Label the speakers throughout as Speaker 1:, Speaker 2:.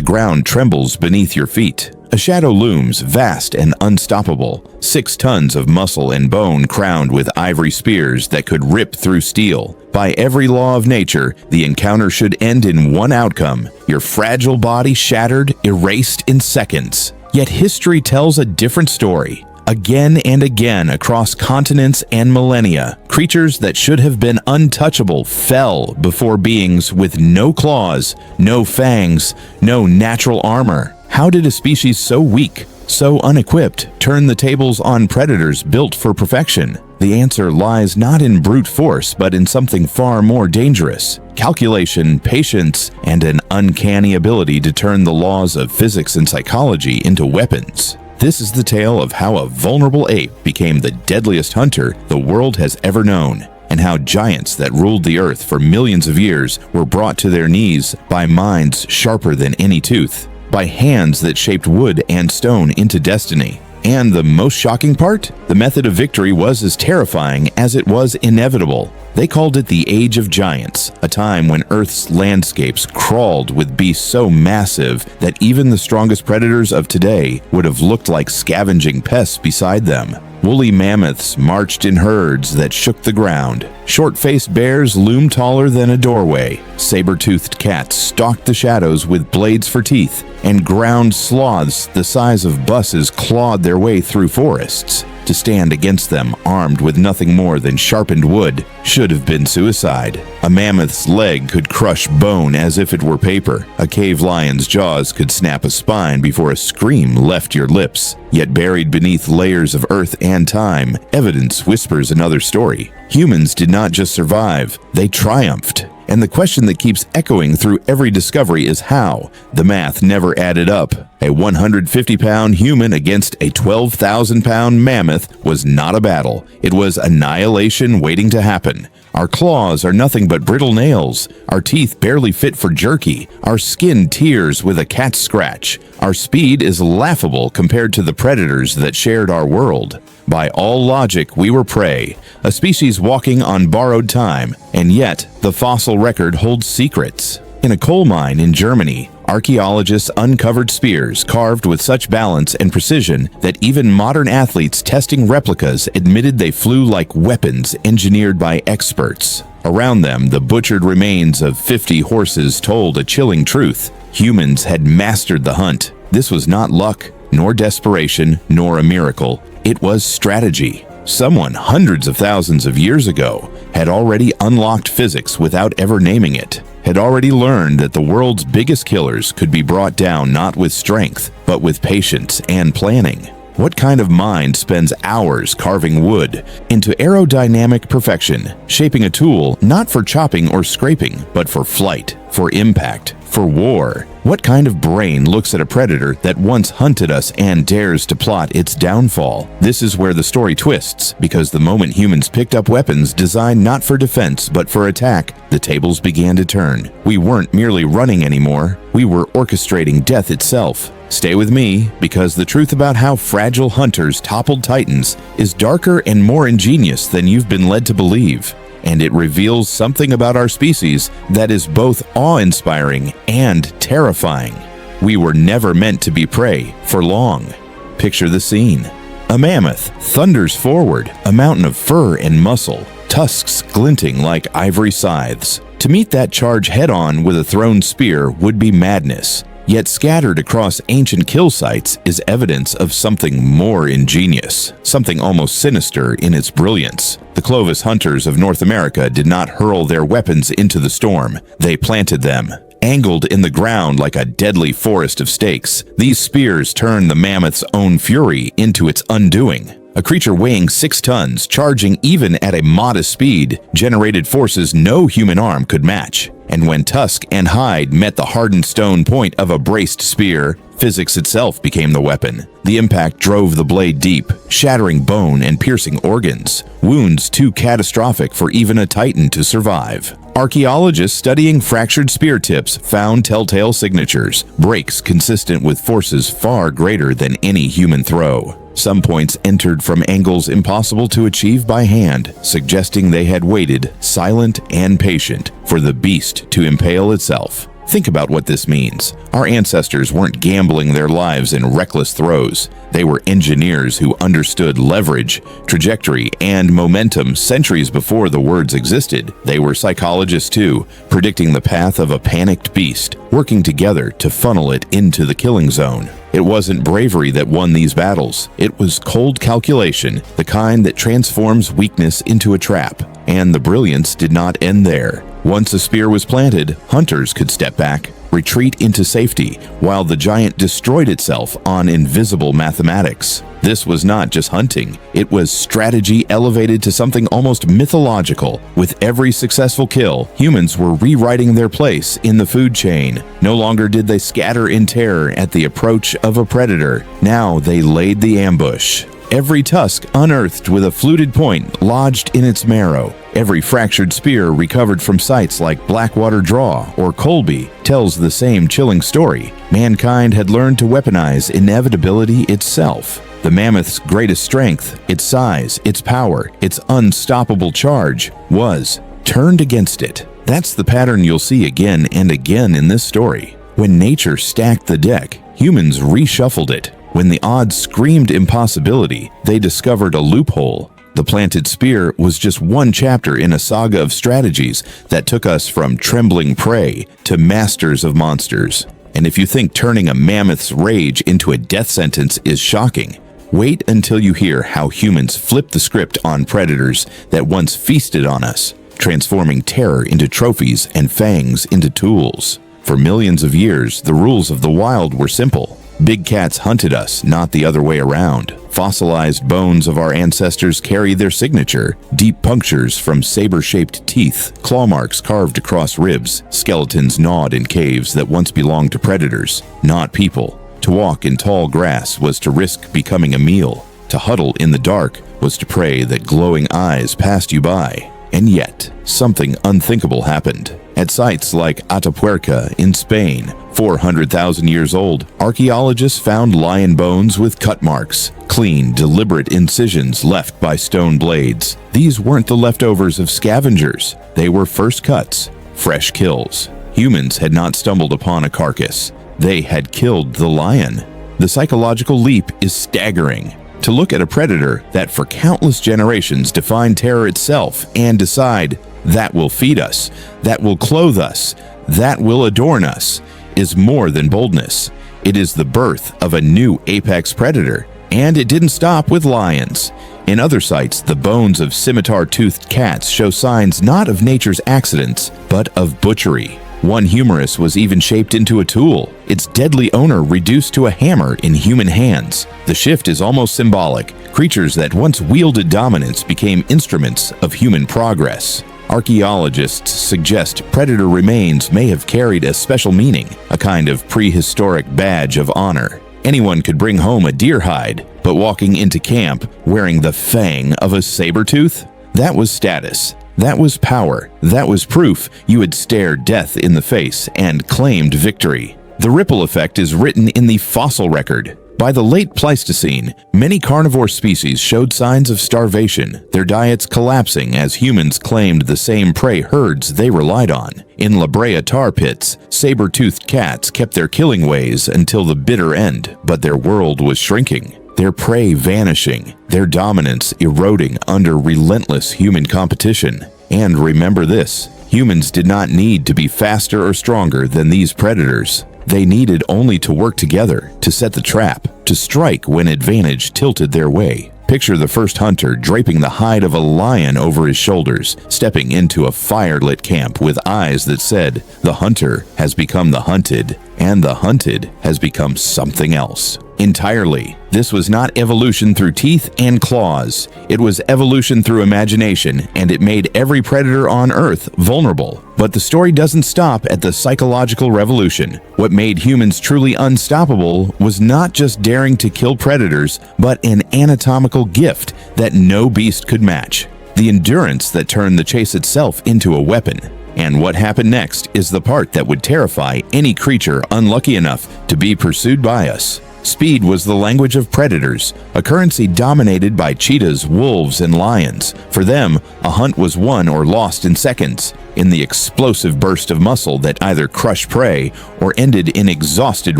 Speaker 1: ground trembles beneath your feet. A shadow looms, vast and unstoppable, 6 tons of muscle and bone crowned with ivory spears that could rip through steel. By every law of nature, the encounter should end in one outcome: your fragile body shattered, erased in seconds. Yet history tells a different story. Again and again, across continents and millennia, creatures that should have been untouchable fell before beings with no claws, no fangs, no natural armor. How did a species so weak, so unequipped, turn the tables on predators built for perfection? The answer lies not in brute force, but in something far more dangerous: calculation, patience, and an uncanny ability to turn the laws of physics and psychology into weapons. This is the tale of how a vulnerable ape became the deadliest hunter the world has ever known, and how giants that ruled the earth for millions of years were brought to their knees by minds sharper than any tooth, by hands that shaped wood and stone into destiny. And the most shocking part? The method of victory was as terrifying as it was inevitable. They called it the Age of Giants, a time when Earth's landscapes crawled with beasts so massive that even the strongest predators of today would have looked like scavenging pests beside them. Woolly mammoths marched in herds that shook the ground. Short-faced bears loomed taller than a doorway. Saber-toothed cats stalked the shadows with blades for teeth, and ground sloths the size of buses clawed their way through forests. To stand against them, armed with nothing more than sharpened wood, should have been suicide. A mammoth's leg could crush bone as if it were paper. A cave lion's jaws could snap a spine before a scream left your lips. Yet buried beneath layers of earth and time, evidence whispers another story. Humans did not just survive, they triumphed. And the question that keeps echoing through every discovery is how. The math never added up. A 150-pound human against a 12,000-pound mammoth was not a battle. It was annihilation waiting to happen. Our claws are nothing but brittle nails. Our teeth barely fit for jerky. Our skin tears with a cat's scratch. Our speed is laughable compared to the predators that shared our world. By all logic, we were prey, a species walking on borrowed time, and yet the fossil record holds secrets. In a coal mine in Germany, archaeologists uncovered spears carved with such balance and precision that even modern athletes testing replicas admitted they flew like weapons engineered by experts. Around them, the butchered remains of 50 horses told a chilling truth. Humans had mastered the hunt. This was not luck, nor desperation, nor a miracle. It was strategy. Someone hundreds of thousands of years ago had already unlocked physics without ever naming it, had already learned that the world's biggest killers could be brought down not with strength, but with patience and planning. What kind of mind spends hours carving wood into aerodynamic perfection, shaping a tool not for chopping or scraping, but for flight, for impact, for war? What kind of brain looks at a predator that once hunted us and dares to plot its downfall? This is where the story twists, because the moment humans picked up weapons designed not for defense but for attack, the tables began to turn. We weren't merely running anymore, we were orchestrating death itself. Stay with me, because the truth about how fragile hunters toppled titans is darker and more ingenious than you've been led to believe. And it reveals something about our species that is both awe-inspiring and terrifying. We were never meant to be prey for long. Picture the scene. A mammoth thunders forward, a mountain of fur and muscle, tusks glinting like ivory scythes. To meet that charge head-on with a thrown spear would be madness. Yet scattered across ancient kill sites is evidence of something more ingenious, something almost sinister in its brilliance. The Clovis hunters of North America did not hurl their weapons into the storm. They planted them. Angled in the ground like a deadly forest of stakes, these spears turned the mammoth's own fury into its undoing. A creature weighing 6 tons, charging even at a modest speed, generated forces no human arm could match. And when tusk and hide met the hardened stone point of a braced spear, physics itself became the weapon. The impact drove the blade deep, shattering bone and piercing organs, wounds too catastrophic for even a titan to survive. Archaeologists studying fractured spear tips found telltale signatures, breaks consistent with forces far greater than any human throw. Some points entered from angles impossible to achieve by hand, suggesting they had waited, silent and patient, for the beast to impale itself. Think about what this means. Our ancestors weren't gambling their lives in reckless throws. They were engineers who understood leverage, trajectory, and momentum centuries before the words existed. They were psychologists too, predicting the path of a panicked beast, working together to funnel it into the killing zone. It wasn't bravery that won these battles. It was cold calculation, the kind that transforms weakness into a trap. And the brilliance did not end there. Once a spear was planted, hunters could step back, retreat into safety, while the giant destroyed itself on invisible mathematics. This was not just hunting, it was strategy elevated to something almost mythological. With every successful kill, humans were rewriting their place in the food chain. No longer did they scatter in terror at the approach of a predator. Now they laid the ambush. Every tusk unearthed with a fluted point lodged in its marrow. Every fractured spear recovered from sites like Blackwater Draw or Colby tells the same chilling story. Mankind had learned to weaponize inevitability itself. The mammoth's greatest strength, its size, its power, its unstoppable charge, was turned against it. That's the pattern you'll see again and again in this story. When nature stacked the deck, humans reshuffled it. When the odds screamed impossibility, they discovered a loophole. The planted spear was just one chapter in a saga of strategies that took us from trembling prey to masters of monsters. And if you think turning a mammoth's rage into a death sentence is shocking, wait until you hear how humans flipped the script on predators that once feasted on us, transforming terror into trophies and fangs into tools. For millions of years, the rules of the wild were simple. Big cats hunted us, not the other way around. Fossilized bones of our ancestors carry their signature: deep punctures from saber-shaped teeth, claw marks carved across ribs, skeletons gnawed in caves that once belonged to predators, not people. To walk in tall grass was to risk becoming a meal. To huddle in the dark was to pray that glowing eyes passed you by. And yet, something unthinkable happened. At sites like Atapuerca in Spain, 400,000 years old, archaeologists found lion bones with cut marks, clean, deliberate incisions left by stone blades. These weren't the leftovers of scavengers. They were first cuts, fresh kills. Humans had not stumbled upon a carcass. They had killed the lion. The psychological leap is staggering. To look at a predator that for countless generations defined terror itself and decide, that will feed us, that will clothe us, that will adorn us, is more than boldness. It is the birth of a new apex predator. And it didn't stop with lions. In other sites, the bones of scimitar-toothed cats show signs not of nature's accidents, but of butchery. One humerus was even shaped into a tool, its deadly owner reduced to a hammer in human hands. The shift is almost symbolic. Creatures that once wielded dominance became instruments of human progress. Archaeologists suggest predator remains may have carried a special meaning, a kind of prehistoric badge of honor. Anyone could bring home a deer hide, but walking into camp wearing the fang of a saber-tooth? That was status. That was power. That was proof you had stared death in the face and claimed victory. The ripple effect is written in the fossil record. By the late Pleistocene, many carnivore species showed signs of starvation, their diets collapsing as humans claimed the same prey herds they relied on. In La Brea tar pits, saber-toothed cats kept their killing ways until the bitter end, but their world was shrinking. Their prey vanishing, their dominance eroding under relentless human competition. And remember this, humans did not need to be faster or stronger than these predators. They needed only to work together, to set the trap, to strike when advantage tilted their way. Picture the first hunter draping the hide of a lion over his shoulders, stepping into a fire-lit camp with eyes that said, "The hunter has become the hunted, and the hunted has become something else." Entirely. This was not evolution through teeth and claws. It was evolution through imagination, and it made every predator on Earth vulnerable. But the story doesn't stop at the psychological revolution. What made humans truly unstoppable was not just daring to kill predators, but an anatomical gift that no beast could match. The endurance that turned the chase itself into a weapon. And what happened next is the part that would terrify any creature unlucky enough to be pursued by us. Speed was the language of predators, a currency dominated by cheetahs, wolves, and lions. For them, a hunt was won or lost in seconds, in the explosive burst of muscle that either crushed prey or ended in exhausted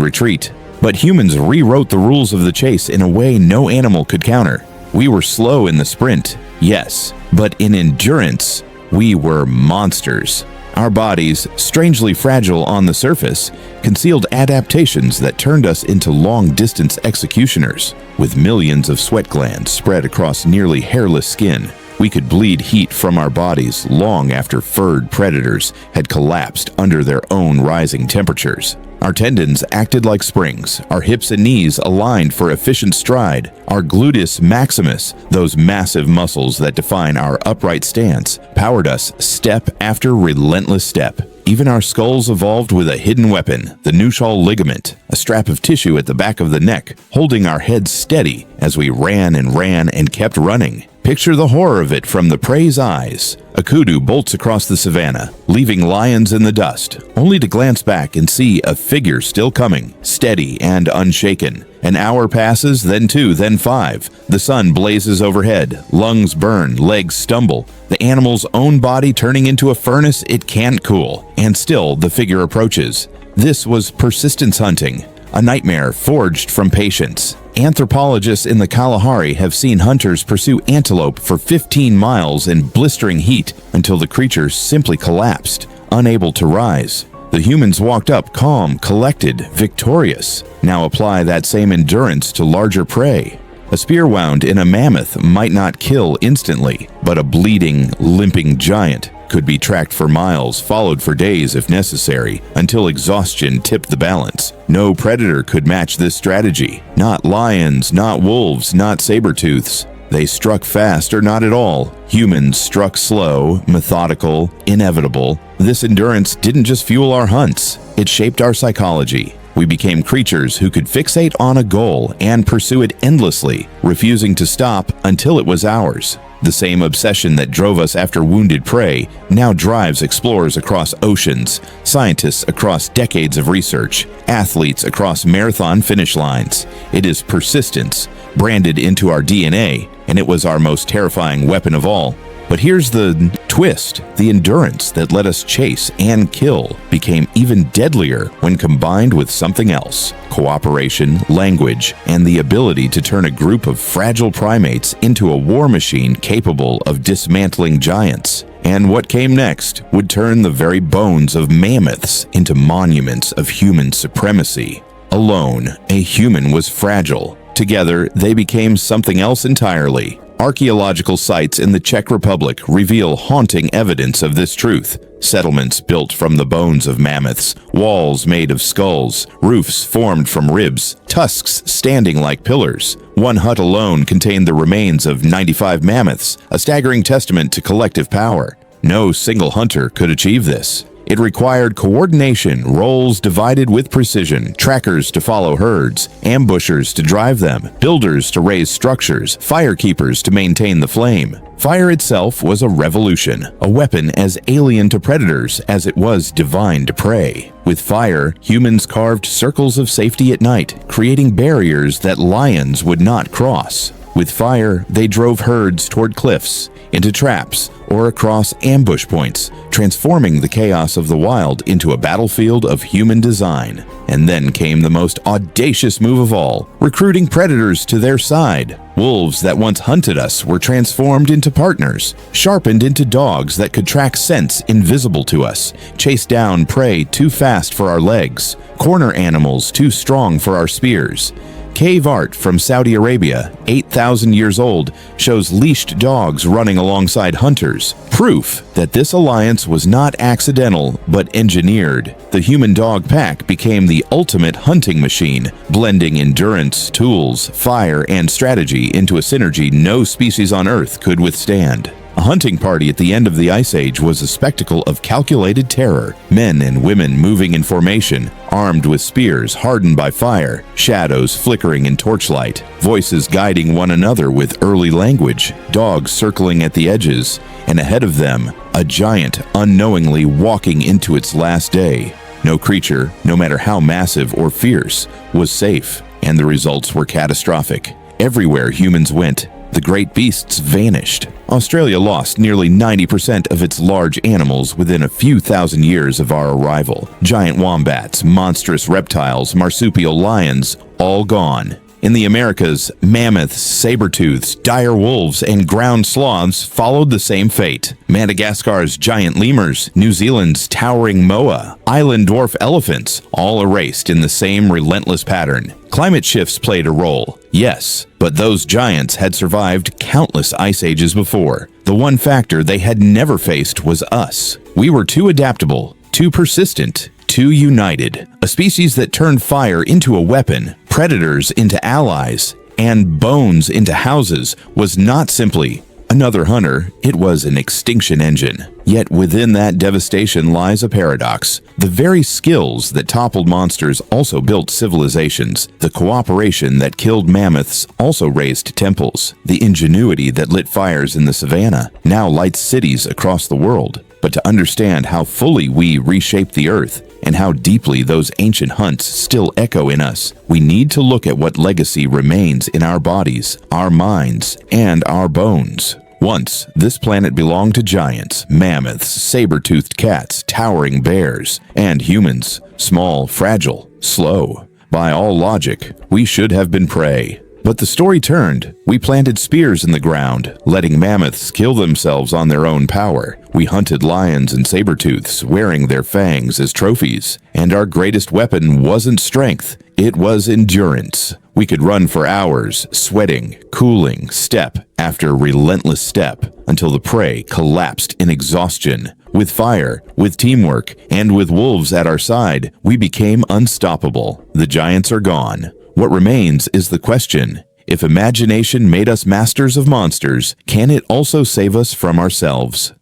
Speaker 1: retreat. But humans rewrote the rules of the chase in a way no animal could counter. We were slow in the sprint, yes, but in endurance, we were monsters. Our bodies, strangely fragile on the surface, concealed adaptations that turned us into long-distance executioners. With millions of sweat glands spread across nearly hairless skin, we could bleed heat from our bodies long after furred predators had collapsed under their own rising temperatures. Our tendons acted like springs, our hips and knees aligned for efficient stride. Our gluteus maximus, those massive muscles that define our upright stance, powered us step after relentless step. Even our skulls evolved with a hidden weapon, the nuchal ligament, a strap of tissue at the back of the neck, holding our heads steady as we ran and kept running. Picture the horror of it from the prey's eyes. A kudu bolts across the savannah, leaving lions in the dust, only to glance back and see a figure still coming, steady and unshaken. An hour passes, then 2, then 5. The sun blazes overhead, lungs burn, legs stumble, the animal's own body turning into a furnace it can't cool. And still the figure approaches. This was persistence hunting, a nightmare forged from patience. Anthropologists in the Kalahari have seen hunters pursue antelope for 15 miles in blistering heat until the creature simply collapsed, unable to rise. The humans walked up calm, collected, victorious. Now apply that same endurance to larger prey. A spear wound in a mammoth might not kill instantly, but a bleeding, limping giant could be tracked for miles, followed for days if necessary, until exhaustion tipped the balance. No predator could match this strategy. Not lions, not wolves, not saber-tooths. They struck fast or not at all. Humans struck slow, methodical, inevitable. This endurance didn't just fuel our hunts, it shaped our psychology. We became creatures who could fixate on a goal and pursue it endlessly, refusing to stop until it was ours. The same obsession that drove us after wounded prey now drives explorers across oceans, scientists across decades of research, athletes across marathon finish lines. It is persistence, branded into our DNA, and it was our most terrifying weapon of all. But here's the twist. The endurance that let us chase and kill became even deadlier when combined with something else: cooperation, language, and the ability to turn a group of fragile primates into a war machine capable of dismantling giants. And what came next would turn the very bones of mammoths into monuments of human supremacy. Alone, a human was fragile. Together, they became something else entirely. Archaeological sites in the Czech Republic reveal haunting evidence of this truth. Settlements built from the bones of mammoths, walls made of skulls, roofs formed from ribs, tusks standing like pillars. One hut alone contained the remains of 95 mammoths, a staggering testament to collective power. No single hunter could achieve this. It required coordination, roles divided with precision, trackers to follow herds, ambushers to drive them, builders to raise structures, firekeepers to maintain the flame. Fire itself was a revolution, a weapon as alien to predators as it was divine to prey. With fire, humans carved circles of safety at night, creating barriers that lions would not cross. With fire, they drove herds toward cliffs, into traps, or across ambush points, transforming the chaos of the wild into a battlefield of human design. And then came the most audacious move of all, recruiting predators to their side. Wolves that once hunted us were transformed into partners, sharpened into dogs that could track scents invisible to us, chase down prey too fast for our legs, corner animals too strong for our spears. Cave art from Saudi Arabia, 8,000 years old, shows leashed dogs running alongside hunters, proof that this alliance was not accidental but engineered. The human-dog pack became the ultimate hunting machine, blending endurance, tools, fire, and strategy into a synergy no species on Earth could withstand. A hunting party at the end of the Ice Age was a spectacle of calculated terror. Men and women moving in formation, armed with spears hardened by fire, shadows flickering in torchlight, voices guiding one another with early language, dogs circling at the edges, and ahead of them, a giant unknowingly walking into its last day. No creature, no matter how massive or fierce, was safe. and the results were catastrophic. Everywhere humans went, the great beasts vanished. Australia lost nearly 90% of its large animals within a few thousand years of our arrival. Giant wombats, monstrous reptiles, marsupial lions, all gone. In the Americas, mammoths, saber-tooths, dire wolves, and ground sloths followed the same fate. Madagascar's giant lemurs, New Zealand's towering moa, island dwarf elephants, all erased in the same relentless pattern. Climate shifts played a role, yes, but those giants had survived countless ice ages before. The one factor they had never faced was us. We were too adaptable, too persistent, too united. A species that turned fire into a weapon, predators into allies, and bones into houses was not simply another hunter, it was an extinction engine. Yet within that devastation lies a paradox. The very skills that toppled monsters also built civilizations. The cooperation that killed mammoths also raised temples. The ingenuity that lit fires in the savannah now lights cities across the world. But to understand how fully we reshaped the earth, and how deeply those ancient hunts still echo in us, we need to look at what legacy remains in our bodies, our minds, and our bones. Once, this planet belonged to giants, mammoths, saber-toothed cats, towering bears, and humans, small, fragile, slow. By all logic, we should have been prey. But the story turned. We planted spears in the ground, letting mammoths kill themselves on their own power. We hunted lions and saber-tooths, wearing their fangs as trophies. And our greatest weapon wasn't strength, it was endurance. We could run for hours, sweating, cooling, step after relentless step, until the prey collapsed in exhaustion. With fire, with teamwork, and with wolves at our side, we became unstoppable. The giants are gone. What remains is the question: if imagination made us masters of monsters, can it also save us from ourselves?